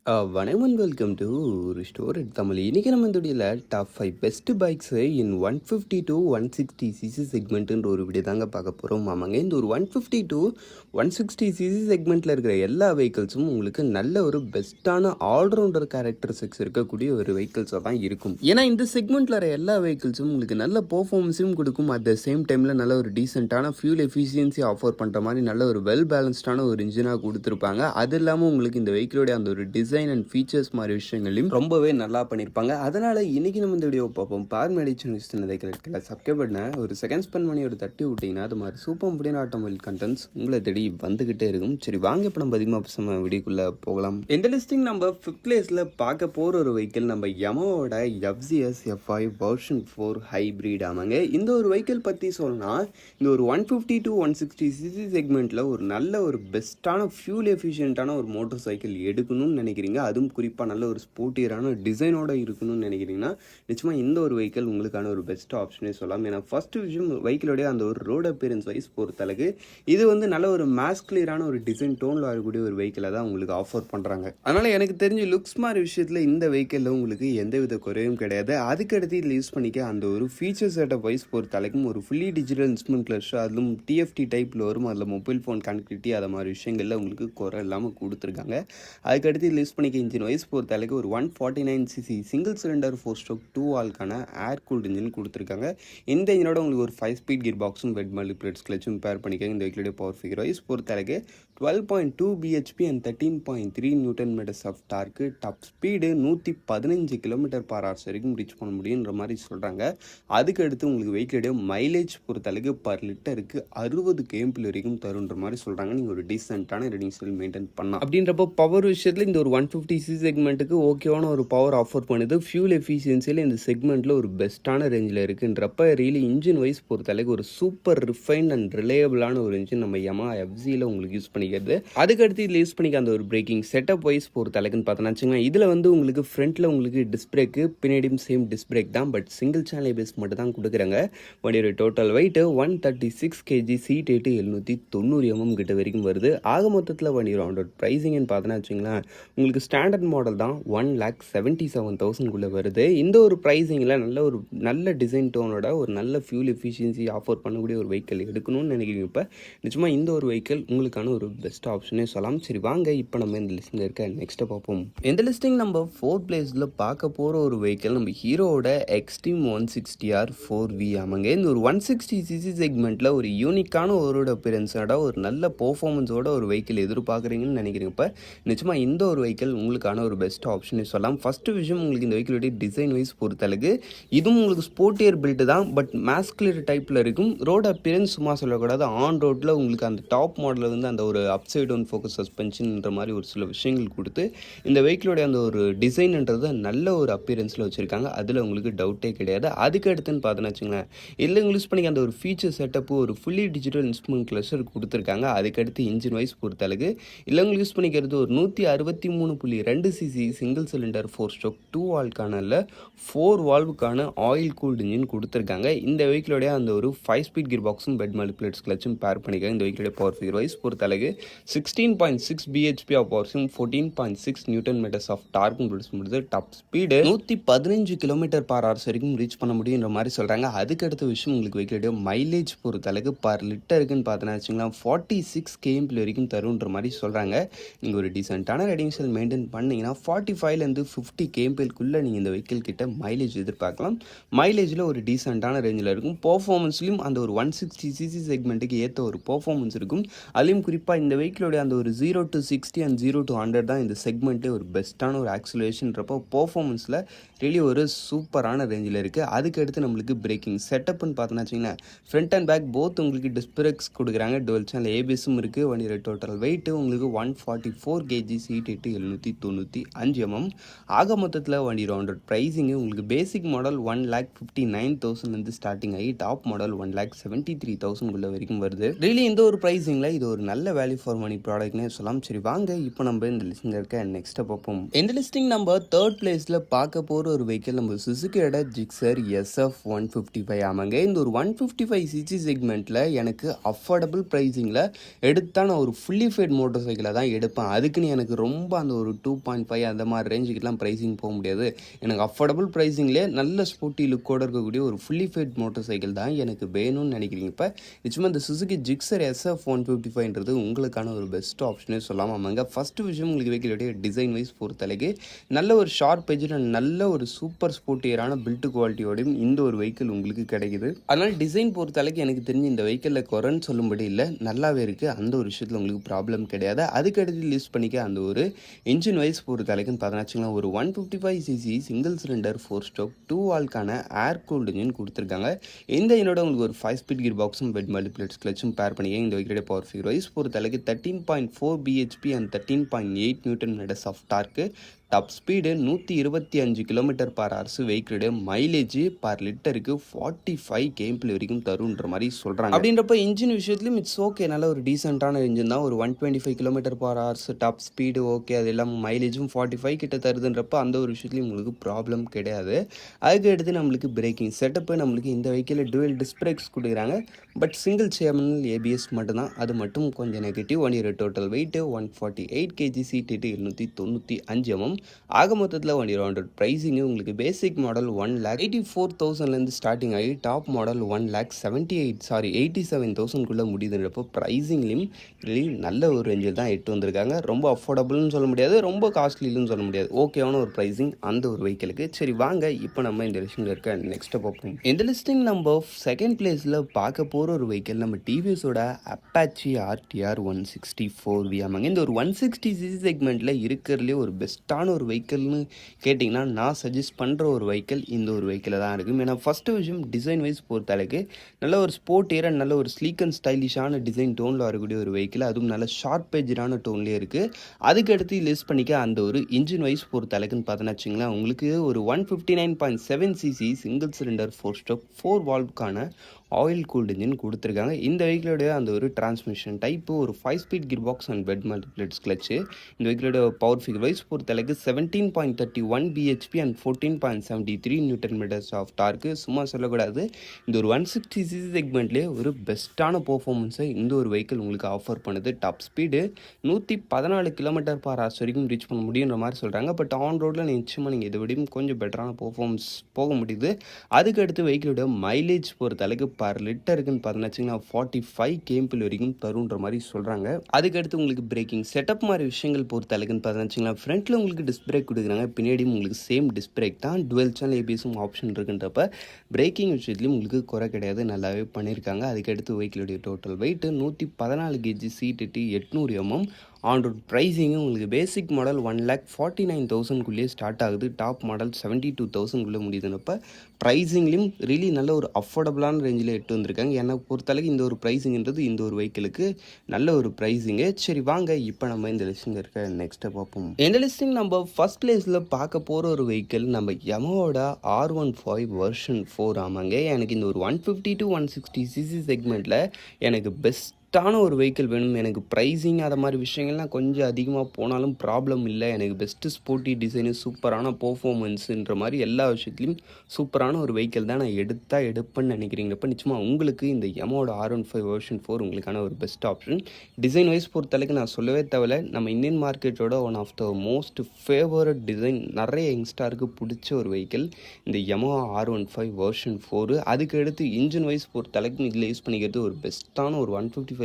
வணக்கம் and welcome to restore Tamil. இன்றைக்கி நம்ம இந்த வீடியோவில் top 5 best bikes in 150 to 160 CC செக்மெண்ட்டுன்ற ஒரு வீடியோ தாங்க பார்க்க போகிறோம். ஆமாங்க, இந்த ஒரு 150 to 160 சிசி செக்மெண்ட்டில் இருக்கிற எல்லா வெஹிக்கிள்ஸும் உங்களுக்கு நல்ல ஒரு பெஸ்ட்டான ஆல்ரவுண்டர் கேரக்டரிஸ்டிக்ஸ் இருக்கக்கூடிய ஒரு வெஹிக்கிள்ஸாக தான் இருக்கும். ஏன்னா இந்த செக்மெண்ட்டில் வர எல்லா வெஹிக்கிள்ஸும் உங்களுக்கு நல்ல பர்ஃபார்மன்ஸும் கொடுக்கும். அட் த சேம் டைமில் நல்ல ஒரு டீசெண்டான ஃபியூல் எஃபிஷியன்சி ஆஃபர் பண்ணுற மாதிரி நல்ல ஒரு வெல் பேலன்ஸ்டான ஒரு இன்ஜினாக கொடுத்துருப்பாங்க. அது இல்லாமல் உங்களுக்கு இந்த வெஹிக்கிளோடைய அந்த ஒரு டிசைன் அண்ட் ஃபீச்சர்ஸ் மாதிரி விஷயங்களையும் ரொம்பவே நல்லா பண்ணியிருப்பாங்க. அதனால இன்னைக்கு நம்ம இந்த வீடியோ பார்ப்போம். பார் மெடிச்சன் சப்ஸ்கிரைப் பண்ண ஒரு செகண்ட் ஸ்பெண்ட் பண்ணி ஒரு தட்டி விட்டீங்கன்னா அது மாதிரி சூப்பர் முடியான ஆட்டோமொபைல் கண்டென்ட்ஸ் உங்களை தேடி வந்துகிட்டே இருக்கும். சரி வாங்க, இப்போ நம்ம அதிகமாக பேசாம வீடியோக்குள்ள போகலாம். இந்த லிஸ்டிங் நம்ம 5th பிளேஸ்ல பார்க்க போற ஒரு வெஹிக்கிள் நம்ம யமாவோட FZS F5 வெர்ஷன் 4 ஹைபிரிட். ஆமாங்க, இந்த ஒரு வெஹிக்கிள் பற்றி சொல்லணும்னா இந்த ஒரு 150 to 160 சிசி செக்மெண்ட்ல ஒரு நல்ல ஒரு பெஸ்ட்டான ஃபியூல் எஃபிஷியன்ட்டான ஒரு மோட்டார் சைக்கிள் எடுக்கணும்னு நினைக்கிறீங்க, அதுவும் குறிப்பாக நல்ல ஒரு ஸ்போர்ட்டியரான டிசைனோட இருக்கணும்னு நினைக்கிறீங்கன்னா நிச்சயமாக இந்த ஒரு வெஹிக்கிள் உங்களுக்கான ஒரு பெஸ்ட் ஆப்ஷனே சொல்லலாம். ஏன்னா ஃபர்ஸ்ட் விஷயம், வெஹிக்கிளோடைய அந்த ஒரு ரோட் அப்பியரன்ஸ் வைஸ் பொறுத்தளவுக்கு இது வந்து நல்ல ஒரு மாஸ்குலியரான ஒரு டிசைன் டோனில் வரக்கூடிய ஒரு வெஹிக்கிளை தான் உங்களுக்கு ஆஃபர் பண்ணுறாங்க. அதனால் எனக்கு தெரிஞ்ச லுக்ஸ் மாதிரி விஷயத்தில் இந்த வெஹிக்கிளில் உங்களுக்கு எந்தவித குறையும் கிடையாது. அதுக்கடுத்து இதில் யூஸ் பண்ணிக்க அந்த ஒரு ஃபீச்சர் செட்டப் வைஸ் பொறுத்தளவுக்கும் ஒரு ஃபுல்லி டிஜிட்டல் இன்ஸ்ட்ருமெண்ட் கிளஸ்டர், அதிலும் TFT டைப்பில் வரும், அதில் மொபைல் ஃபோன் கனெக்டிவிட்டி அதை மாதிரி விஷயங்களில் உங்களுக்கு குறை இல்லாமல் கொடுத்துருக்காங்க. அதுக்கடுத்து இதில் யூஸ் பண்ணிக்க இன்ஜின் வைஸ் பொறுத்தளவுக்கு ஒரு 149cc சிங்கிள் சிலிண்டர் 4-stroke 2 வால்க்கான ஏர் கூல்டு இன்ஜின் கொடுத்துருக்காங்க. இந்த இன்ஜினோட உங்களுக்கு ஒரு 5-speed கியர் பாக்ஸும் வெட் மல்டிப்ளேட்ஸ் கிளச்சும் பேர் பண்ணிக்க. இந்த வெஹிக்கிளுடைய பவர் ஃபிகர் வைஸ் பொறுத்தளவுக்கு 12.2 bhp and 13.3 newton metres of torque. Top speed 115 km/h வரைக்கும் ரீச் பண்ண முடியுன்ற மாதிரி சொல்கிறாங்க. அதுக்கு அடுத்து உங்களுக்கு வெஹிக்கிளுடைய மைலேஜ் பொறுத்தளவுக்கு பர் லிட்டருக்கு 60 km வரைக்கும் தருன்ற மாதிரி சொல்கிறாங்க. நீங்கள் ஒரு டீசென்ட்டான ரேடிங் ஸ்டைல் மெயின்டைன் பண்ணலாம். அப்படின்றப்போ பவர் விஷயத்தில் இந்த ஒரு 150cc செக்மெண்ட்டுக்கு ஓகேவான ஒரு பவர் ஆஃபர் பண்ணுது. ஃபியூல் எஃபிஷியன்சியில் இந்த செக்மெண்ட்டில் ஒரு பெஸ்ட்டான ரேஞ்சில் இருக்குன்றப்ப ரியலி இன்ஜின் வைஸ் பொறுத்தளவுக்கு ஒரு சூப்பர் ரிஃபைன்ட் அண்ட் ரிலையபிளான ஒரு இன்ஜின் நம்ம Yamaha FZல உங்களுக்கு யூஸ் பண்ணிக்கிறது. அதுக்கடுத்து இதில் யூஸ் பண்ணிக்க அந்த ஒரு பிரேக்கிங் செட்டப் வைஸ் பொறுத்தளவுக்குன்னு பார்த்தோன்னா வச்சுக்கோங்க, இதில் வந்து உங்களுக்கு ஃப்ரண்ட்டில் உங்களுக்கு டிஸ்க் பிரேக்கு, பின்னாடியும் சேம் டிஸ்க் பிரேக் தான், பட் சிங்கிள் சேனல் பேஸ் மட்டும் தான் கொடுக்குறாங்க. வண்டியோட total weight 136 kg, seat 790 mm கிட்ட வரைக்கும் வருது. ஆக மொத்தத்தில் வண்டியோட ப்ரைஸிங்னு பார்த்தோன்னா வச்சுங்களேன், உங்களுக்கு ஸ்டாண்டர்ட் மாடல் தான் 1,77,000 வருது. இந்த ஒரு ப்ரைஸிங்கில் நல்ல டிசைன் டோனோட ஒரு நல்ல ஃபியூல் எஃபிஷியன்சி ஆஃபர் பண்ணக்கூடிய ஒரு வெஹிக்கிள் எடுக்கணும்னு நினைக்கிறீங்க. இப்போ நிச்சயமாக இந்த ஒரு வெஹிக்கிள் உங்களுக்கான ஒரு பெஸ்ட் ஆப்ஷனே சொல்லலாம். சரி வாங்க, இப்போ நம்ம இந்த லிஸ்ட்டில் இருக்க நெக்ஸ்ட்டை பார்ப்போம். இந்த லிஸ்டிங் நம்ம 4th பிளேஸில் பார்க்க போகிற ஒரு வெஹிக்கிள் நம்ம ஹீரோவோட எக்ஸ்ட்ரீம் 160R 4V. ஆமாங்க, இந்த ஒரு 160cc செக்மெண்ட்டில் ஒரு யூனிக்கான ஒரு அப்பியரன்ஸோட ஒரு நல்ல பெர்ஃபார்மன்ஸோட ஒரு வெஹிக்கிள் எதிர்பார்க்குறீங்கன்னு நினைக்கிறீங்க. இப்போ நிச்சயமாக இந்த ஒரு வெஹிக்கிள் உங்களுக்கான ஒரு பெஸ்ட் ஆப்ஷனே சொல்லலாம். ஃபஸ்ட்டு விஷயம், உங்களுக்கு இந்த வெஹிக்கிளுடைய டிசைன் வைஸ் பொறுத்தளவுக்கு இதுவும் உங்களுக்கு ஸ்போர்ட்டியர் பில்டு தான், பட் மாஸ்குலர் டைப்பில் இருக்கும். ரோட் அப்பியரன்ஸ் சும்மா சொல்லக்கூடாது, ஆன் ரோட்டில் உங்களுக்கு அந்த டாப் மாடலில் வந்து அந்த ஒரு அப்சைட் டவுன் ஃபோக்கஸ் சஸ்பென்ஷன்ன்ற மாதிரி ஒரு சில விஷயங்கள் கொடுத்து இந்த வெஹிக்கிளோடைய அந்த ஒரு டிசைன்ன்றது நல்ல ஒரு அப்பியரன்ஸில் வச்சுருக்காங்க. அதில் உங்களுக்கு டவுட்டே கிடையாது. அதுக்கு அடுத்துன்னு பார்த்தோன்னு வச்சுங்களேன், இதில் யூஸ் பண்ணிக்க அந்த ஒரு ஃபீச்சர் செட்டப்பு ஒரு ஃபுல்லி டிஜிட்டல் இன்ஸ்ட்ருமெண்ட் கிளஸ்டர் கொடுத்துருக்காங்க. அதுக்கடுத்து இன்ஜின் வைஸ் பொறுத்தளவுக்கு இல்லை உங்களுக்கு யூஸ் பண்ணிக்கிறது ஒரு 163.2cc சிங்கிள் சிலிண்டர் 4-stroke 2 வால்க்கான 4 வால்வுக்கான ஆயில் கூல்டு இன்ஜின் கொடுத்துருக்காங்க. இந்த வெஹிக்கிளோடைய அந்த ஒரு 5-speed கியர் பாக்ஸும் பெட் மல்டிப்ளேட்ஸ் கிளச்சும் பேர் பண்ணிக்க. இந்த வெஹிக்கிளோட பவர் ஃபிகர் வைஸ் பொறுத்தளவுக்கு 16.6 bhp ஆஃப் பவர்ஸும் 14.6 நியூட்டன் மீட்டர்ஸ் ஆஃப் டார்க்கும் ப்ரொடியூஸ் பண்ணுறது. டாப் ஸ்பீடு 115 km/h வரைக்கும் ரீச் பண்ண முடியுன்ற மாதிரி சொல்கிறாங்க. அதுக்கடுத்த விஷயம், உங்களுக்கு வெஹிக்கிளோடைய மைலேஜ் பொறுத்தளவுக்கு பர் லிட்டருக்குன்னு பார்த்தோன்னா வச்சுங்களா 46 km வரைக்கும் தருன்ற மாதிரி சொல்கிறாங்க. நீங்கள் ஒரு டீசென்ட்டான ரைடிங் ஸ்டைல் மெயின்டைன் பண்ணிங்கன்னா 45லேருந்து 50 km நீங்கள் இந்த வெஹிக்கிள் கிட்ட மைலேஜ் எதிர்பார்க்கலாம். மைலேஜில் ஒரு டீசென்ட்டான ரேஞ்சில் இருக்கும். பர்ஃபார்மன்ஸ்லையும் அந்த ஒரு 160cc செக்மெண்ட்டுக்கு ஏற்ற ஒரு பர்ஃபார்மன்ஸ் இருக்கும். அதுலேயும் குறிப்பாக இந்த வெஹிக்கிளோடைய அந்த ஒரு 0 to 60 அண்ட் 0 to 100 தான் இந்த செக்மெண்ட்டே ஒரு பெஸ்ட்டான ஒரு ஆக்சிலரேஷன்றப்போ பர்ஃபார்மன்ஸில் ரியலி ஒரு சூப்பரான ரேஞ்சில் இருக்குது. அதுக்கடுத்து நம்மளுக்கு பிரேக்கிங் செட்டப்னு பார்த்தோன்னா வச்சிங்கன்னா ஃப்ரண்ட் அண்ட் பேக் போத் உங்களுக்கு டிஸ்க் பிரேக்ஸ் கொடுக்குறாங்க. டுவெல் சேனல் ABSும் இருக்குது. வண்டியோட டோட்டல் வெயிட் உங்களுக்கு 144 kg, சீட் 795 mm. ஆக மொத்தத்தில் வண்டியோட ப்ரைஸிங்கு உங்களுக்கு பேசிக் மாடல் 1,59,000 ஸ்டார்டிங் ஆகி டாப் மாடல் 1,73,000 வரைக்கும் வருது. ரியலி இந்த ஒரு ப்ரைஸிங்கில் இது ஒரு நல்ல வேல்யூ வேல்யூ ஃபார் மணி ப்ராடக்ட்னே சொல்லலாம். சரி வாங்க இப்போ நம்ம இந்த லிஸ்ட்டில் இருக்க நெக்ஸ்ட்டை பார்ப்போம். இந்த லிஸ்டிங் நம்ம தேர்ட் பிளேஸில் பார்க்க போகிற ஒரு வெஹிக்கிள் நம்ம சுசுகியோட ஜிக்ஸர் SF155 ஆமாங்க. இந்த ஒரு 155 சிசி செக்மெண்ட்டில் எனக்கு அஃபோர்டபுள் ப்ரைஸிங்கில் எடுத்தா நான் ஒரு ஃபுல்லி ஃபேட் மோட்டர் சைக்கிளை தான் எடுப்பேன். அதுக்குன்னு எனக்கு ரொம்ப அந்த ஒரு 2.5 அந்த மாதிரி ரேஞ்சுக்கெலாம் ப்ரைஸிங் போக முடியாது. எனக்கு அஃபோர்டபுள் ப்ரைஸிங்லேயே நல்ல ஸ்போர்ட்டி லுக்கோடு இருக்கக்கூடிய ஒரு ஃபுல்லி ஃபேட் மோட்டர் சைக்கிள் தான் எனக்கு வேணும்னு நினைக்கிறீங்க. இப்போ நிச்சயமாக இந்த சுசுகி ஜிக்ஸர் SF155ன்றது உங்களுக்கான ஒரு பெஸ்ட் ஆப்ஷனே சொல்லலாம். ஆமாங்க. ஃபஸ்ட்டு விஷயம் உங்களுக்கு வெஹிக்கிளுடைய டிசைன் வைஸ் பொறுத்தளவுக்கு நல்ல ஒரு ஷார்ப் எஜ்ஜில் நல்ல ஒரு சூப்பர் ஸ்போர்ட்டியரான பில்ட் குவாலிட்டியோடையும் இந்த ஒரு வெஹிக்கிள் உங்களுக்கு கிடைக்குது. அதனால் டிசைன் பொறுத்தளவுக்கு எனக்கு தெரிஞ்சு இந்த வெஹிக்கிளில் குறைன்னு சொல்லும்படி இல்லை, நல்லாவே இருக்குது. அந்த ஒரு விஷயத்தில் உங்களுக்கு ப்ராப்ளம் கிடையாது. அதுக்கடுத்து லிஸ்ட் பண்ணிக்க அந்த ஒரு இன்ஜின் வைஸ் பொறுத்தளவுக்குன்னு பார்த்தீங்கன்னா ஒரு 155cc சிங்கிள் சிலிண்டர் 4 ஸ்ட்ரோக் 2 வால்க்கான ஏர் கூல்டு இன்ஜின் கொடுத்துருக்காங்க. இந்த இனோட உங்களுக்கு ஒரு 5 ஸ்பீட் கியர் பாக்ஸும் பெட் மல்டிப்ளேட்ஸ் கிளச்சும் பேர் பண்ணிக்க இந்த வெஹிக்கிளுடைய பவர் ஃபிகர் வைஸ் பொறுத்தளவுக்கு 13.4 bhp and 13.8 newton metres of torque. Top speed 125 km/h. வெஹிக்கிளுடைய மைலேஜ் பர் லிட்டருக்கு 45 km வரைக்கும் தருன்ற மாதிரி சொல்கிறாங்க. அப்படின்றப்ப இன்ஜின் விஷயத்துலையும் இட்ஸ் ஓகே, நல்ல ஒரு டீசெண்டான இன்ஜின் தான். ஒரு 125 km/h டாப் ஸ்பீடு ஓகே, அது இல்லாமல் மைலேஜும் 45 கிட்ட தருதுன்றப்ப அந்த ஒரு விஷயத்துலையும் உங்களுக்கு ப்ராப்ளம் கிடையாது. அதுக்கு அடுத்து நம்மளுக்கு பிரேக்கிங் செட்டப்பு நம்மளுக்கு இந்த வெஹிக்கிளில் டுவெல் டிஸ்க் பிரேக்ஸ் கொடுக்குறாங்க. பட் சிங்கிள் சேனல் ABS மட்டும்தான், அது மட்டும் கொஞ்சம் நெகட்டிவ். வண்டியோட டோட்டல் வெயிட்டு 148 kg, சீட்டு 795 mm. ஆக மொத்தத்தில் வண்டியோட ப்ரைஸிங்கு உங்களுக்கு பேசிக் மாடல் 1,84,000 ஸ்டார்டிங் ஆகி டாப் மாடல் 1,87,000 முடியுதுன்றப்போ ப்ரைஸிங்லேயும் really நல்ல ஒரு ரேஞ்சில் தான் எட்டு வந்திருக்காங்க. ரொம்ப அஃபோர்டபுள்னு சொல்ல முடியாது, ரொம்ப காஸ்ட்லின்னு சொல்ல முடியாது, ஓகேவான ஒரு ப்ரைஸிங் அந்த ஒரு வெஹிக்கிளுக்கு. சரி வாங்க இப்போ நம்ம இந்த லிஸ்டிங்கில் இருக்க நெக்ஸ்ட்டை பார்ப்போம். இந்த லிஸ்டிங் நம்ம செகண்ட் பிளேஸில் பார்க்க போகிற ஒரு வெஹிக்கிள் நம்ம டிவிஎஸோட அப்பாச்சி RTR 164V ஆமாங்க. இந்த ஒரு 160cc செக்மெண்ட்டில் இருக்கிறதுலே ஒரு பெஸ்ட்டான ஒரு வெஹிக்கிள்னு கேட்டிங்கன்னா நான் சஜஸ்ட் பண்ணுற ஒரு வெஹிக்கிள் இந்த ஒரு வெஹிக்கிளில் தான் இருக்கும். ஏன்னா ஃபஸ்ட்டு விஷயம் டிசைன் வைஸ் பொறுத்தளவுக்கு நல்ல ஒரு ஸ்போர்ட்டியராக நல்ல ஒரு ஸ்லீக் அண்ட் ஸ்டைலிஷான டிசைன் டோனில் வரக்கூடிய ஒரு வெஹிக்கிள், அதுவும் நல்ல ஷார்ப் எஜ்ஜான டோன்லேயே இருக்குது. அதுக்கடுத்து லிஸ்ட் பண்ணிக்க அந்த ஒரு இன்ஜின் வைஸ் பொறுத்தளவுக்குன்னு பார்த்தோன்னா வச்சுங்களேன் உங்களுக்கு ஒரு 159.7cc சிங்கிள் சிலிண்டர் 4 ஸ்ட்ரோக் 4 வால்வ்க்கான ஆயில் கூல்டு இன்ஜின் கொடுத்துருக்காங்க. இந்த வெஹிக்கிளோடைய அந்த ஒரு டிரான்ஸ்மிஷன் டைப்பு ஒரு 5 speed gear box and wet multiplates clutch. இந்த வெஹிக்கிளோட பவர் ஃபிகர் வைஸ் பொறுத்தளவுக்கு 17.31 bhp and 14.73 newton metres of torque. சும்மா சொல்லக்கூடாது, இந்த ஒரு 160cc செக்மெண்ட்லேயே ஒரு பெஸ்ட்டான பர்ஃபார்மன்ஸை இந்த ஒரு வெஹிக்கிள் உங்களுக்கு ஆஃபர் பண்ணுது. டாப் ஸ்பீடு 114 km/h வரைக்கும் ரீச் பண்ண முடியுன்ற மாதிரி சொல்கிறாங்க. பட் ஆன் ரோடில் நிச்சயமாக நீங்கள் இதை விடையும் கொஞ்சம் பெட்டரான பர்ஃபார்மன்ஸ் போக முடியுது. அதுக்கடுத்து வெஹிக்கிளோட மைலேஜ் பொறுத்தளவுக்கு பர் லிட்டருக்குன்னு பார்த்தீங்கன்னா 45 km வரைக்கும் தருன்ற மாதிரி சொல்கிறாங்க. அதுக்கடுத்து உங்களுக்கு பிரேக்கிங் செட்டப் மாதிரி விஷயங்கள் பொறுத்த அளவுக்குன்னு பார்த்தீங்கன்னா ஃப்ரண்ட்டில் உங்களுக்கு டிஸ்க் பிரேக் கொடுக்குறாங்க, பின்னாடியும் உங்களுக்கு சேம் டிஸ்க் பிரேக் தான். டுவெல் சேனல் ABSும் ஆப்ஷன் இருக்குன்றப்ப பிரேக்கிங் விஷயத்துலையும் உங்களுக்கு குறை கிடையாது, நல்லாவே பண்ணியிருக்காங்க. அதுக்கடுத்து வெஹிக்கிளுடைய total weight 114 kg, seat 800 mm. On road ப்ரைஸிங்கும் உங்களுக்கு பேசிக் மாடல் 1,49,000 ஸ்டார்ட் ஆகுது, டாப் மாடல் 72,000 முடியுதுன்னப்போ ப்ரைஸிங்லேயும் ரியலி நல்ல ஒரு அஃபோர்டபுளான ரேஞ்சில் எட்டு வந்திருக்காங்க. என்னை பொறுத்தளவுக்கு இந்த ஒரு ப்ரைஸிங்கிறது இந்த ஒரு வெஹிக்கிளுக்கு நல்ல ஒரு ப்ரைஸிங்கு. சரி வாங்க இப்போ நம்ம இந்த லிஸ்டிங் இருக்க நெக்ஸ்ட்டை பார்ப்போம். இந்த லிஸ்டிங் நம்ம ஃபஸ்ட் பிளேஸில் பார்க்க போகிற ஒரு வெஹிக்கிள் நம்ம யமஹோட R15 வெர்ஷன் 4 ஆமாங்க. எனக்கு இந்த ஒரு 150 to 160cc செக்மெண்ட்டில் எனக்கு பெஸ்ட்டான ஒரு வெஹிக்கிள் வேணும். எனக்கு ப்ரைஸிங் அதை மாதிரி விஷயங்கள்லாம் கொஞ்சம் அதிகமாக போனாலும் ப்ராப்ளம் இல்லை. எனக்கு பெஸ்ட்டு ஸ்போர்ட்டி டிசைனு, சூப்பரான பர்ஃபார்மன்ஸுன்ற மாதிரி எல்லா விஷயத்துலையும் சூப்பரான ஒரு வெஹிக்கிள் தான் நான் எடுப்பேன்னு நினைக்கிறீங்கப்போ நிச்சயமாக உங்களுக்கு இந்த யமஹோட R15 வெர்ஷன் 4 உங்களுக்கான ஒரு பெஸ்ட் ஆப்ஷன். டிசைன் வைஸ் பொறுத்தளவுக்கு நான் சொல்லவே தேவையில்ல, நம்ம இந்தியன் மார்க்கெட்டோட one of the most favourite design, நிறைய யங்ஸ்டாருக்கு பிடிச்ச ஒரு வெஹிக்கிள் இந்த யமஹா R15 வெர்ஷன் 4. அதுக்கு அடுத்து இன்ஜின் வைஸ் பொறுத்தளவுக்கு இதில் யூஸ் பண்ணிக்கிறது ஒரு பெஸ்ட்டான ஒரு 155cc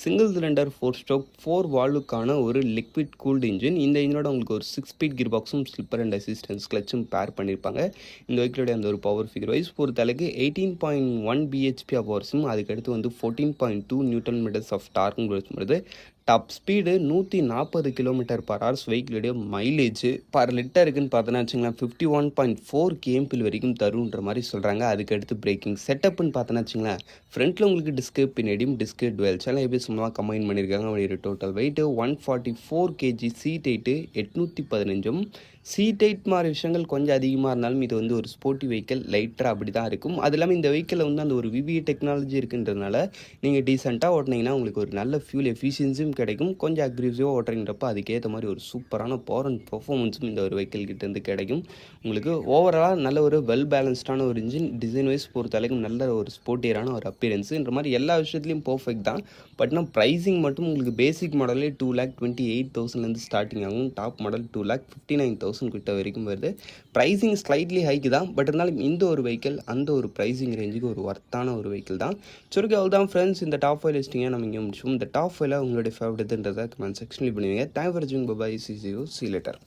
சிங்கிள் சிலிண்டர் 4 ஸ்ட்ரோக் 4 வால்வுக்கான ஒரு லிக்விட் கூல்டு இன்ஜின். இந்த இன்ஜினோட உங்களுக்கு ஒரு 6 ஸ்பீட் கியர் பாக்ஸும் ஸ்லிப்பர் அண்ட் அசிஸ்டன்ஸ் கிளச்சும் பேர் பண்ணியிருப்பாங்க. இந்த வெஹிக்கிளோட அந்த ஒரு பவர் ஃபிகர் வைஸ் பொறுத்தளவுக்கு 18.1 bhp ஆஃப் ஹவர்ஸும் அதுக்கடுத்து வந்து 14.2 நியூட்டன் மீட்டர்ஸ் ஆஃப் டார்க்கும் வருது. Top speed 140 kilometre per hours வெஹிக்கிளுடைய மைலேஜ் பர் லிட்டருக்குன்னு பார்த்தோன்னா வச்சுங்களேன் 51.4 கேம்பில் வரைக்கும் தருன்ற மாதிரி சொல்கிறாங்க. அதுக்கடுத்து பிரேக்கிங் செட்டப்னு பார்த்தோன்னா வச்சுங்களேன் ஃப்ரண்ட்டில் உங்களுக்கு டிஸ்க்கு, பின்னாடியும் டிஸ்க்கு, டுவெல் சேனல் ஏபிஎஸ் மூலமாக கம்பைன் பண்ணியிருக்காங்க. அவருடைய total weight 144 kg, seat height 815. Seat height மாதிரி விஷயங்கள் கொஞ்சம் அதிகமாக இருந்தாலும் இது வந்து ஒரு ஸ்போர்ட்டி வெஹிக்கிள், லைட்டராக அப்படி தான் இருக்கும். அது இல்லாமல் இந்த வெஹிக்கிளில் வந்து அந்த ஒரு விவிஏ டெக்னாலஜி இருக்குன்றதுனால நீங்கள் டீசெண்டாக ஓட்டினீங்கன்னா உங்களுக்கு ஒரு நல்ல ஃபியூல் எஃபிஷியன்சியும் கிடைக்கும். கொஞ்சம் அக்ரெசிவாக ஓட்டுறீங்கிறப்ப அதுக்கேற்ற மாதிரி ஒரு சூப்பரான பவர் அண்ட் பெர்ஃபார்மன்ஸும் இந்த ஒரு வெஹிக்கிள் கிட்டேருந்து கிடைக்கும். உங்களுக்கு ஓவராலாக நல்ல ஒரு வெல் பேலன்ஸ்டான ஒரு இன்ஜின், டிசைன் வைஸ் பொறுத்த அளவுக்கு நல்ல ஒரு ஸ்போர்ட்டியரான ஒரு அப்பியரன்ஸுன்ற மாதிரி எல்லா விஷயத்துலையும் பர்ஃபெக்ட் தான். பட் நான் ப்ரைஸிங் மட்டும் உங்களுக்கு பேசிக் மாடலே 2,28,000 ஸ்டார்டிங் ஆகும். டாப் மாடல் 2,59,000 கிட்ட வரைக்கும் வருது. ப்ரைஸிங் ஸ்லைட்லி ஹைக்கு தான். பட் இருந்தாலும் இந்த ஒரு வெஹிக்கிள் அந்த ஒரு ப்ரைஸிங் ரேஞ்சுக்கு ஒரு ஒர்த்தான ஒரு வெஹிக்கிள் தான். சுருக்கி அவ்வளோ தான் ஃப்ரெண்ட்ஸ். இந்த டாப் 5 லிஸ்டிங்கை நம்ம இங்கே முடிச்சோம். இந்த டாப் 5 உங்களுடைய ஃபேவரட்ன்றதை கமெண்ட் செக்ஷனில் பண்ணுவீங்க. தேங்க் ஃபார் வாட்சிங். பை. See you later.